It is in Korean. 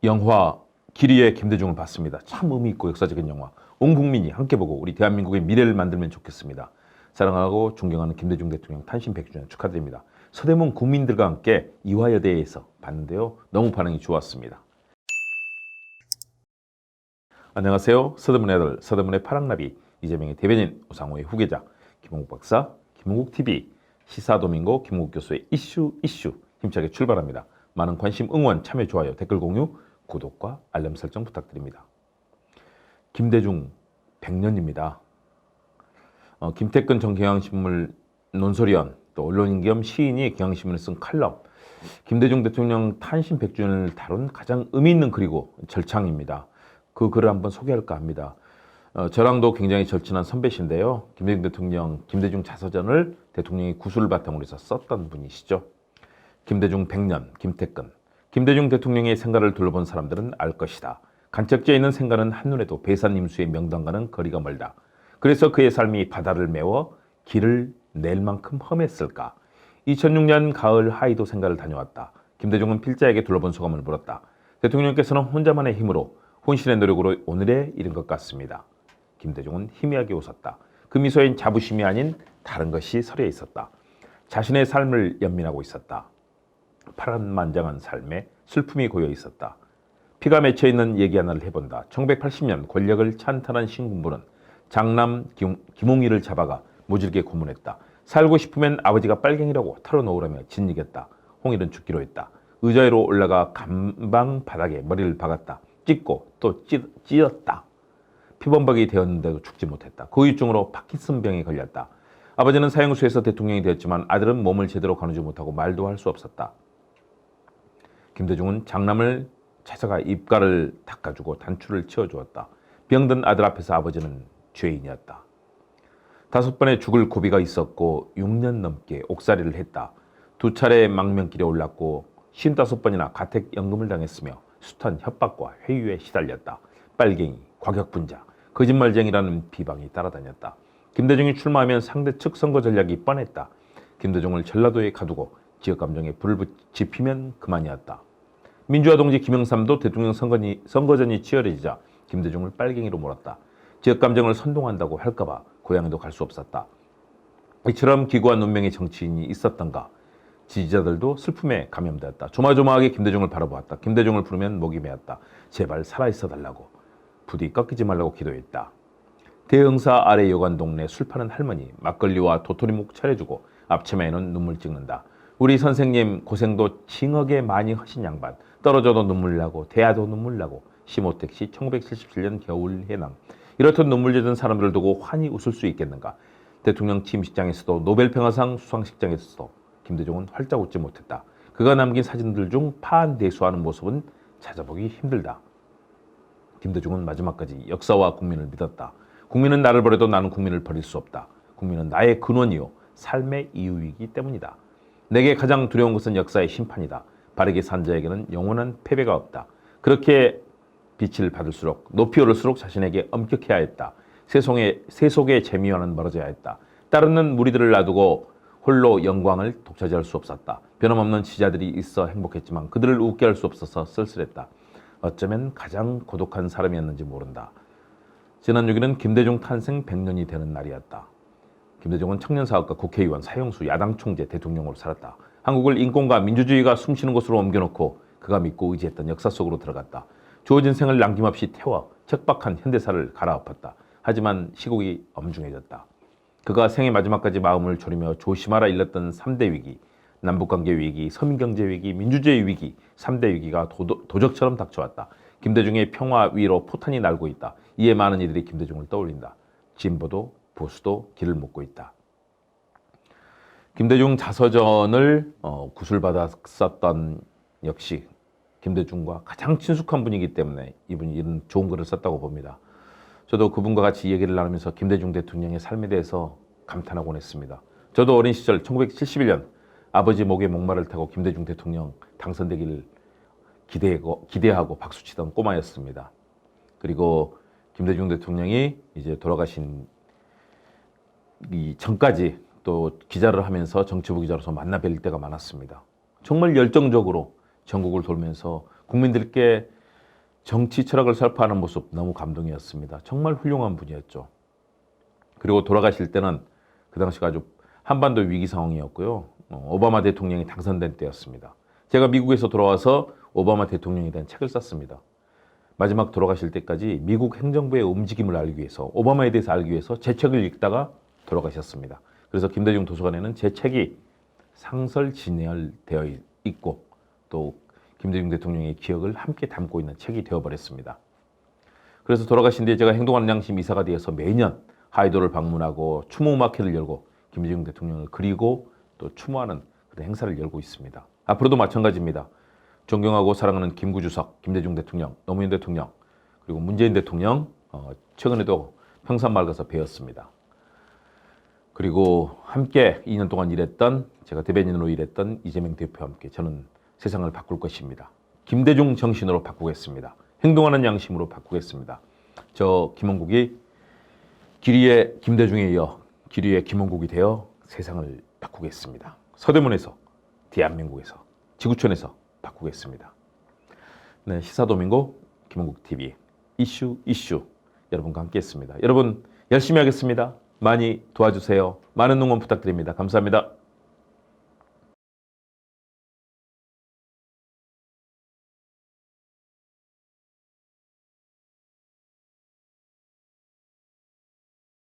영화 길이의 김대중을 봤습니다. 참 의미 있고 역사적인 영화. 온 국민이 함께 보고 우리 대한민국의 미래를 만들면 좋겠습니다. 사랑하고 존경하는 김대중 대통령 탄신 100주년 축하드립니다. 서대문 국민들과 함께 이화여대에서 봤는데요. 너무 반응이 좋았습니다. 안녕하세요. 서대문의 아들, 서대문의 파랑나비, 이재명의 대변인, 우상호의 후계자, 김홍국 박사, 김홍국TV, 시사도민고 김홍국 교수의 이슈 힘차게 출발합니다. 많은 관심, 응원, 참여, 좋아요, 댓글 공유, 구독과 알람 설정 부탁드립니다. 김대중 100년입니다. 김태근 전 경향신문 논설위원, 또 언론인 겸 시인이 경향신문에 쓴 칼럼, 김대중 대통령 탄신 100주년을 다룬 가장 의미 있는 글이고 절창입니다. 그 글을 한번 소개할까 합니다. 저랑도 굉장히 절친한 선배신데요. 김대중 대통령, 김대중 자서전을 대통령이 구술을 바탕으로 해서 썼던 분이시죠. 김대중 100년, 김태근. 김대중 대통령의 생가를 둘러본 사람들은 알 것이다. 간척지에 있는 생가는 한눈에도 배산임수의 명당과는 거리가 멀다. 그래서 그의 삶이 바다를 메워 길을 낼 만큼 험했을까. 2006년 가을 하이도 생가를 다녀왔다. 김대중은 필자에게 둘러본 소감을 물었다. 대통령께서는 혼자만의 힘으로 혼신의 노력으로 오늘에 이른 것 같습니다. 김대중은 희미하게 웃었다. 그 미소엔 자부심이 아닌 다른 것이 서려 있었다. 자신의 삶을 연민하고 있었다. 파란만장한 삶에 슬픔이 고여 있었다. 피가 맺혀있는 얘기 하나를 해본다. 1980년 권력을 찬탈한 신군부는 장남 김홍일을 잡아가 모질게 고문했다. 살고 싶으면 아버지가 빨갱이라고 털어놓으라며 진이겼다. 홍일은 죽기로 했다. 의자 위로 올라가 감방 바닥에 머리를 박았다. 찢고 또 찢었다. 피범벅이 되었는데도 죽지 못했다. 그 후유증으로 파킨슨병에 걸렸다. 아버지는 사형수에서 대통령이 되었지만 아들은 몸을 제대로 가누지 못하고 말도 할 수 없었다. 김대중은 장남을 찾아가 입가를 닦아주고 단추를 치워주었다. 병든 아들 앞에서 아버지는 죄인이었다. 5번의 죽을 고비가 있었고 6년 넘게 옥살이를 했다. 2차례 망명길에 올랐고 55번이나 가택연금을 당했으며 숱한 협박과 회유에 시달렸다. 빨갱이, 과격분자, 거짓말쟁이라는 비방이 따라다녔다. 김대중이 출마하면 상대측 선거 전략이 뻔했다. 김대중을 전라도에 가두고 지역감정에 불을 지피면 그만이었다. 민주화 동지 김영삼도 대통령 선거전이 치열해지자 김대중을 빨갱이로 몰았다. 지역감정을 선동한다고 할까봐 고향에도 갈 수 없었다. 이처럼 기구한 운명의 정치인이 있었던가. 지지자들도 슬픔에 감염되었다. 조마조마하게 김대중을 바라보았다. 김대중을 부르면 목이 메었다. 제발 살아있어 달라고. 부디 꺾이지 말라고 기도했다. 대흥사 아래 여관 동네 술 파는 할머니, 막걸리와 도토리묵 차려주고 앞치마에는 눈물 찍는다. 우리 선생님 고생도 징하게 많이 하신 양반. 떨어져도 눈물 나고 대야도 눈물 나고 심호택 씨 1977년 겨울 해남. 이렇듯 눈물 젖은 사람들을 두고 환히 웃을 수 있겠는가. 대통령 취임식장에서도 노벨평화상 수상식장에서도 김대중은 활짝 웃지 못했다. 그가 남긴 사진들 중 파한대수하는 모습은 찾아보기 힘들다. 김대중은 마지막까지 역사와 국민을 믿었다. 국민은 나를 버려도 나는 국민을 버릴 수 없다. 국민은 나의 근원이요 삶의 이유이기 때문이다. 내게 가장 두려운 것은 역사의 심판이다. 바르게 산 자에게는 영원한 패배가 없다. 그렇게 빛을 받을수록 높이 오를수록 자신에게 엄격해야 했다. 세속의 재미와는 멀어져야 했다. 따르는 무리들을 놔두고 홀로 영광을 독차지할 수 없었다. 변함없는 지자들이 있어 행복했지만 그들을 웃게 할 수 없어서 쓸쓸했다. 어쩌면 가장 고독한 사람이었는지 모른다. 지난 6일은 김대중 탄생 100년이 되는 날이었다. 김대중은 청년사업가, 국회의원, 사형수, 야당 총재, 대통령으로 살았다. 한국을 인권과 민주주의가 숨쉬는 곳으로 옮겨놓고 그가 믿고 의지했던 역사 속으로 들어갔다. 주어진 생을 남김없이 태워 척박한 현대사를 갈아엎었다. 하지만 시국이 엄중해졌다. 그가 생의 마지막까지 마음을 졸이며 조심하라 일렀던 3대 위기, 남북관계 위기, 서민경제 위기, 민주주의 위기, 3대 위기가 도적처럼 닥쳐왔다. 김대중의 평화 위로 포탄이 날고 있다. 이에 많은 이들이 김대중을 떠올린다. 진보도 보수도 길을 묻고 있다. 김대중 자서전을 구술받았었던 역시 김대중과 가장 친숙한 분이기 때문에 이분이 이런 좋은 글을 썼다고 봅니다. 저도 그분과 같이 얘기를 나누면서 김대중 대통령의 삶에 대해서 감탄하곤 했습니다. 저도 어린 시절 1971년 아버지 목에 목마를 타고 김대중 대통령 당선되기를 기대하고 박수치던 꼬마였습니다. 그리고 김대중 대통령이 이제 돌아가신 이 전까지 또 기자를 하면서 정치부 기자로서 만나 뵐 때가 많았습니다. 정말 열정적으로 전국을 돌면서 국민들께 정치 철학을 설파하는 모습 너무 감동이었습니다. 정말 훌륭한 분이었죠. 그리고 돌아가실 때는 그 당시가 아주 한반도 위기 상황이었고요. 오바마 대통령이 당선된 때였습니다. 제가 미국에서 돌아와서 오바마 대통령에 대한 책을 썼습니다. 마지막 돌아가실 때까지 미국 행정부의 움직임을 알기 위해서, 오바마에 대해서 알기 위해서 제 책을 읽다가 돌아가셨습니다. 그래서 김대중 도서관에는 제 책이 상설진열되어 있고 또 김대중 대통령의 기억을 함께 담고 있는 책이 되어버렸습니다. 그래서 돌아가신 뒤에 제가 행동하는 양심 이사가 되어서 매년 하이도를 방문하고 추모 마켓을 열고 김대중 대통령을 그리고 또 추모하는 그런 행사를 열고 있습니다. 앞으로도 마찬가지입니다. 존경하고 사랑하는 김구 주석, 김대중 대통령, 노무현 대통령, 그리고 문재인 대통령, 최근에도 평산마을 가서 뵈었습니다. 그리고 함께 2년 동안 일했던, 제가 대변인으로 일했던 이재명 대표와 함께 저는 세상을 바꿀 것입니다. 김대중 정신으로 바꾸겠습니다. 행동하는 양심으로 바꾸겠습니다. 저 김원국이 길이의 김대중에 이어 길이의 김원국이 되어 세상을 바꾸겠습니다. 서대문에서, 대한민국에서, 지구촌에서 바꾸겠습니다. 네, 시사도민고 김원국TV 이슈 여러분과 함께 했습니다. 여러분 열심히 하겠습니다. 많이 도와주세요. 많은 응원 부탁드립니다. 감사합니다.